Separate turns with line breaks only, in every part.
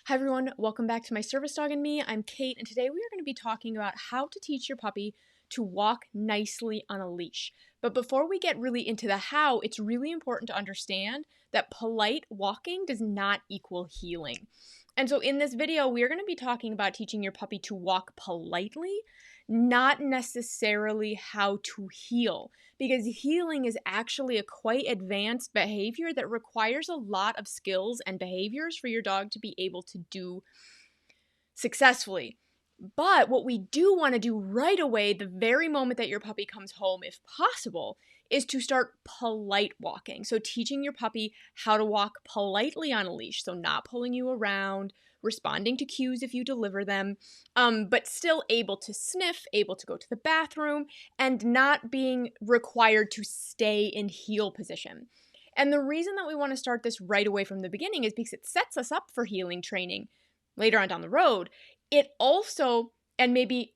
Hi everyone, welcome back to My Service Dog and Me. I'm Kate, and today we are going to be talking about how to teach your puppy to walk nicely on a leash. But before we get really into the how, it's really important to understand that polite walking does not equal healing. And so in this video, we are going to be talking about teaching your puppy to walk politely, not necessarily how to heal, because healing is actually a quite advanced behavior that requires a lot of skills and behaviors for your dog to be able to do successfully. But what we do want to do right away, the very moment that your puppy comes home, if possible, is to start polite walking. So teaching your puppy how to walk politely on a leash. So not pulling you around, responding to cues if you deliver them, but still able to sniff, able to go to the bathroom, and not being required to stay in heel position. And the reason that we want to start this right away from the beginning is because it sets us up for healing training later on down the road. It also, and maybe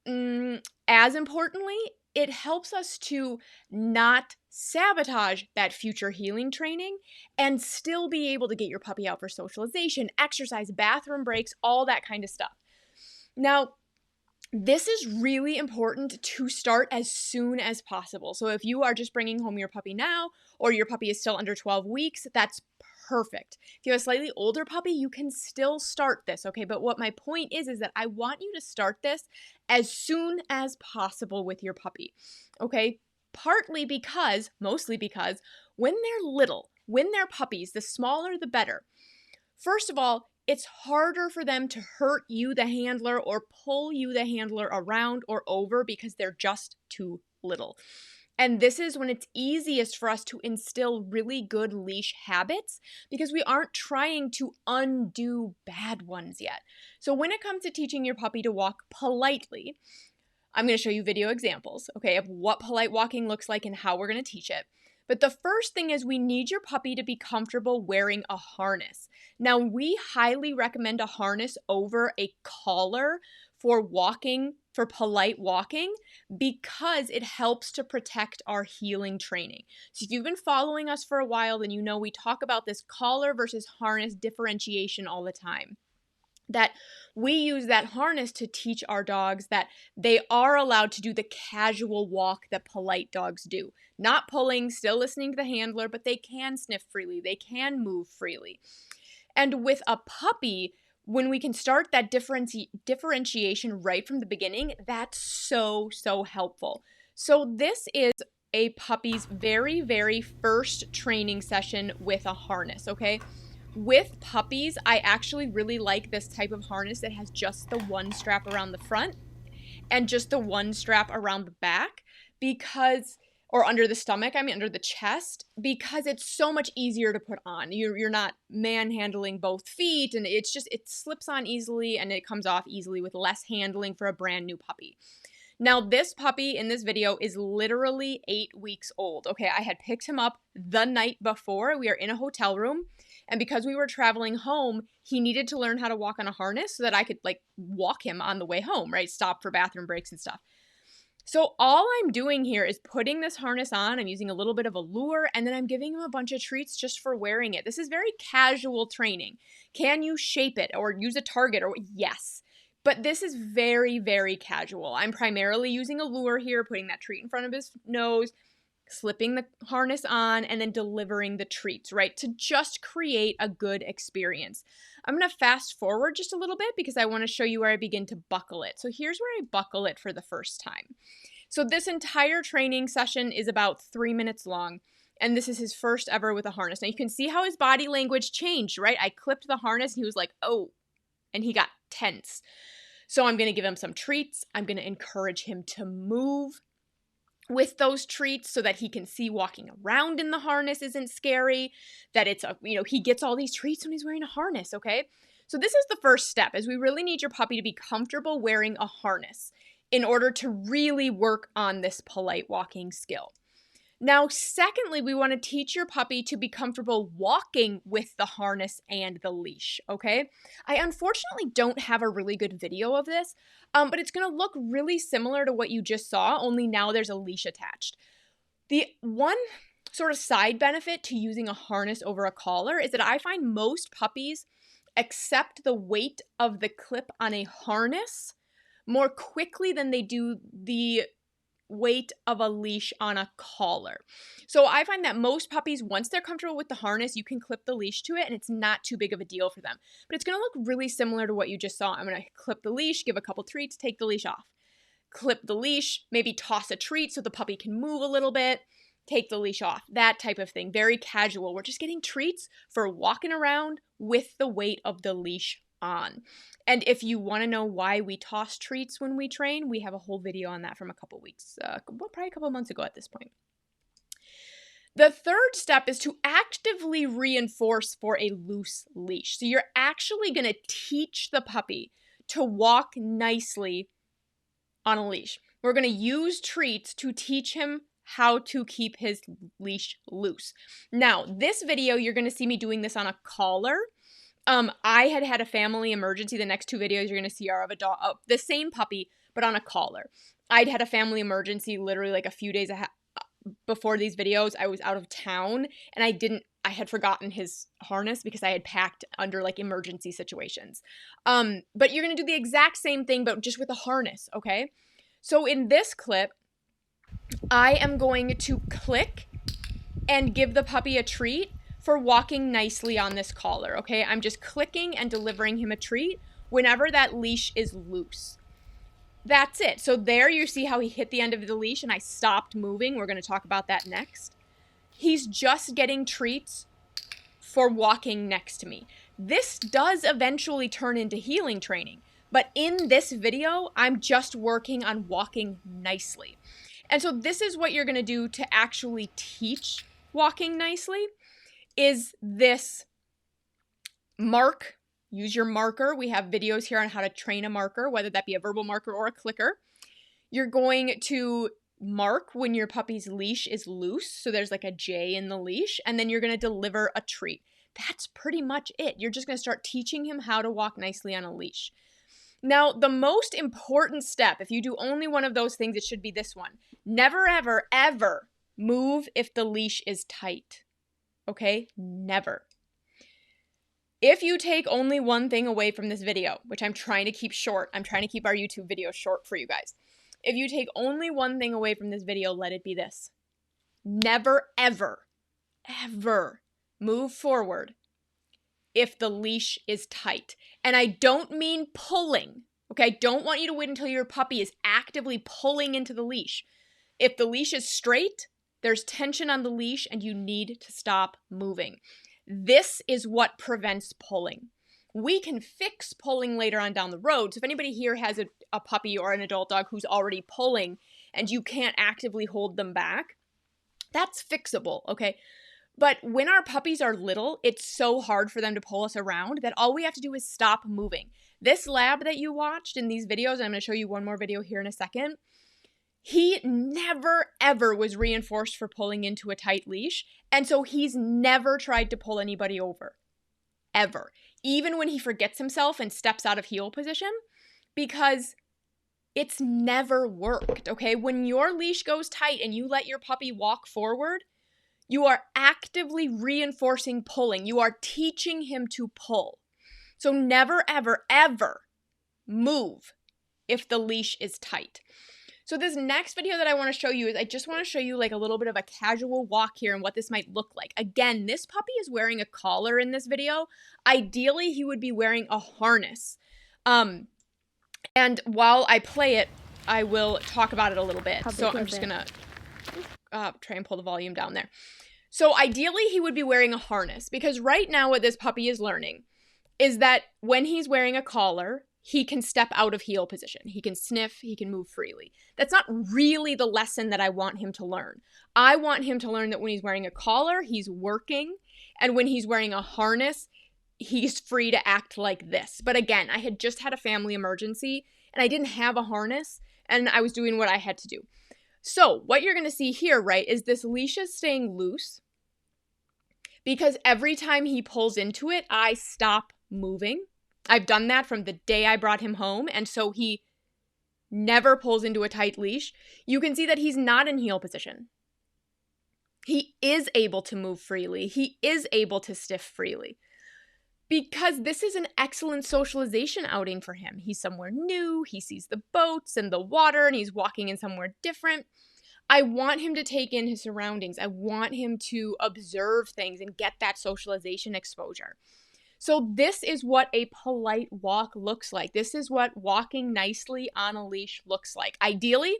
as importantly, it helps us to not sabotage that future healing training and still be able to get your puppy out for socialization, exercise, bathroom breaks, all that kind of stuff. Now, this is really important to start as soon as possible. So if you are just bringing home your puppy now, or your puppy is still under 12 weeks, that's perfect. If you have a slightly older puppy, you can still start this, okay? But what my point is that I want you to start this as soon as possible with your puppy, okay? Mostly because when they're little, when they're puppies, the smaller the better. First of all, it's harder for them to hurt you, the handler, or pull you, the handler, around or over because they're just too little. And this is when it's easiest for us to instill really good leash habits because we aren't trying to undo bad ones yet. So when it comes to teaching your puppy to walk politely, I'm going to show you video examples, okay, of what polite walking looks like and how we're going to teach it. But the first thing is we need your puppy to be comfortable wearing a harness. Now, we highly recommend a harness over a collar for walking, for polite walking, because it helps to protect our healing training. So if you've been following us for a while, then you know we talk about this collar versus harness differentiation all the time. That we use that harness to teach our dogs that they are allowed to do the casual walk that polite dogs do. Not pulling, still listening to the handler, but they can sniff freely, they can move freely. And with a puppy, when we can start that differentiation right from the beginning, that's so helpful. So this is a puppy's very, very first training session with a harness, okay? With puppies, I actually really like this type of harness that has just the one strap around the front and just the one strap around the back or under the stomach, under the chest, because it's so much easier to put on. You're not manhandling both feet, and it slips on easily and it comes off easily with less handling for a brand new puppy. Now, this puppy in this video is literally 8 weeks old. Okay, I had picked him up the night before. We are in a hotel room, and because we were traveling home, he needed to learn how to walk on a harness so that I could walk him on the way home, right? Stop for bathroom breaks and stuff. So all I'm doing here is putting this harness on. I'm using a little bit of a lure, and then I'm giving him a bunch of treats just for wearing it. This is very casual training. Can you shape it or use a target? Yes. But this is very, very casual. I'm primarily using a lure here, putting that treat in front of his nose, slipping the harness on, and then delivering the treats, right? To just create a good experience. I'm going to fast forward just a little bit because I want to show you where I begin to buckle it. So here's where I buckle it for the first time. So this entire training session is about 3 minutes long, and this is his first ever with a harness. Now you can see how his body language changed, right? I clipped the harness and he was like, oh, and he got tense. So I'm going to give him some treats. I'm going to encourage him to move with those treats so that he can see walking around in the harness isn't scary, that he gets all these treats when he's wearing a harness, okay? So this is the first step, is we really need your puppy to be comfortable wearing a harness in order to really work on this polite walking skill. Now, secondly, we want to teach your puppy to be comfortable walking with the harness and the leash, okay? I unfortunately don't have a really good video of this, but it's going to look really similar to what you just saw, only now there's a leash attached. The one sort of side benefit to using a harness over a collar is that I find most puppies accept the weight of the clip on a harness more quickly than they do the weight of a leash on a collar. So I find that most puppies, once they're comfortable with the harness, you can clip the leash to it and it's not too big of a deal for them. But it's going to look really similar to what you just saw. I'm going to clip the leash, give a couple treats, take the leash off. Clip the leash, maybe toss a treat so the puppy can move a little bit, take the leash off, that type of thing. Very casual. We're just getting treats for walking around with the weight of the leash on. And if you want to know why we toss treats when we train, we have a whole video on that from a couple weeks, probably a couple months ago at this point. The third step is to actively reinforce for a loose leash. So you're actually going to teach the puppy to walk nicely on a leash. We're going to use treats to teach him how to keep his leash loose. Now, this video, you're going to see me doing this on a collar. I had a family emergency. The next two videos you're going to see are of the same puppy, but on a collar. I'd had a family emergency literally like a few days before these videos. I was out of town and I had forgotten his harness because I had packed under like emergency situations. But you're going to do the exact same thing, but just with a harness, okay? So in this clip, I am going to click and give the puppy a treat for walking nicely on this collar, okay? I'm just clicking and delivering him a treat whenever that leash is loose. That's it. So there you see how he hit the end of the leash and I stopped moving. We're going to talk about that next. He's just getting treats for walking next to me. This does eventually turn into healing training, but in this video, I'm just working on walking nicely. And so this is what you're going to do to actually teach walking nicely. Is this mark. Use your marker. We have videos here on how to train a marker, whether that be a verbal marker or a clicker. You're going to mark when your puppy's leash is loose. So there's like a J in the leash, and then you're going to deliver a treat. That's pretty much it. You're just going to start teaching him how to walk nicely on a leash. Now, the most important step, if you do only one of those things, it should be this one. Never, ever, ever move if the leash is tight. Okay? Never. If you take only one thing away from this video, which I'm trying to keep short, I'm trying to keep our YouTube videos short for you guys. If you take only one thing away from this video, let it be this. Never, ever, ever move forward if the leash is tight. And I don't mean pulling, okay? I don't want you to wait until your puppy is actively pulling into the leash. If the leash is straight, there's tension on the leash and you need to stop moving. This is what prevents pulling. We can fix pulling later on down the road. So if anybody here has a puppy or an adult dog who's already pulling and you can't actively hold them back, that's fixable, okay? But when our puppies are little, it's so hard for them to pull us around that all we have to do is stop moving. This lab that you watched in these videos, and I'm going to show you one more video here in a second, he never, ever was reinforced for pulling into a tight leash, and so he's never tried to pull anybody over, ever. Even when he forgets himself and steps out of heel position, because it's never worked, okay? When your leash goes tight and you let your puppy walk forward, you are actively reinforcing pulling. You are teaching him to pull. So never, ever, ever move if the leash is tight. So this next video that I want to show you is I just want to show you like a little bit of a casual walk here and what this might look like. Again, this puppy is wearing a collar in this video. Ideally, he would be wearing a harness. And while I play it, I will talk about it a little bit. So I'm just going to try and pull the volume down there. So ideally, he would be wearing a harness because right now what this puppy is learning is that when he's wearing a collar, he can step out of heel position. He can sniff, he can move freely. That's not really the lesson that I want him to learn. I want him to learn that when he's wearing a collar, he's working, and when he's wearing a harness, he's free to act like this. But again, I had just had a family emergency, and I didn't have a harness, and I was doing what I had to do. So what you're going to see here, right, is this leash is staying loose because every time he pulls into it, I stop moving. I've done that from the day I brought him home, and so he never pulls into a tight leash. You can see that he's not in heel position. He is able to move freely. He is able to stiff freely. Because this is an excellent socialization outing for him. He's somewhere new, he sees the boats and the water, and he's walking in somewhere different. I want him to take in his surroundings. I want him to observe things and get that socialization exposure. So this is what a polite walk looks like. This is what walking nicely on a leash looks like. Ideally,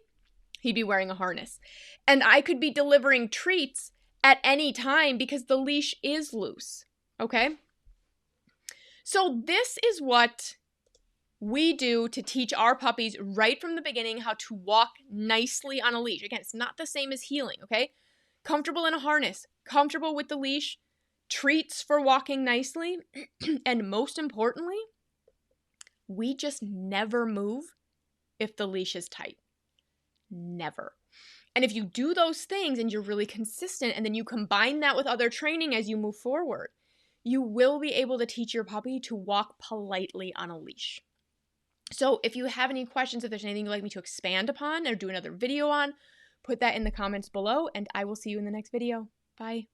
he'd be wearing a harness. And I could be delivering treats at any time because the leash is loose, okay? So this is what we do to teach our puppies right from the beginning how to walk nicely on a leash. Again, it's not the same as heeling, okay? Comfortable in a harness, comfortable with the leash, treats for walking nicely, and most importantly, we just never move if the leash is tight. Never. And if you do those things and you're really consistent and then you combine that with other training as you move forward, you will be able to teach your puppy to walk politely on a leash. So if you have any questions, if there's anything you'd like me to expand upon or do another video on, put that in the comments below, and I will see you in the next video. Bye.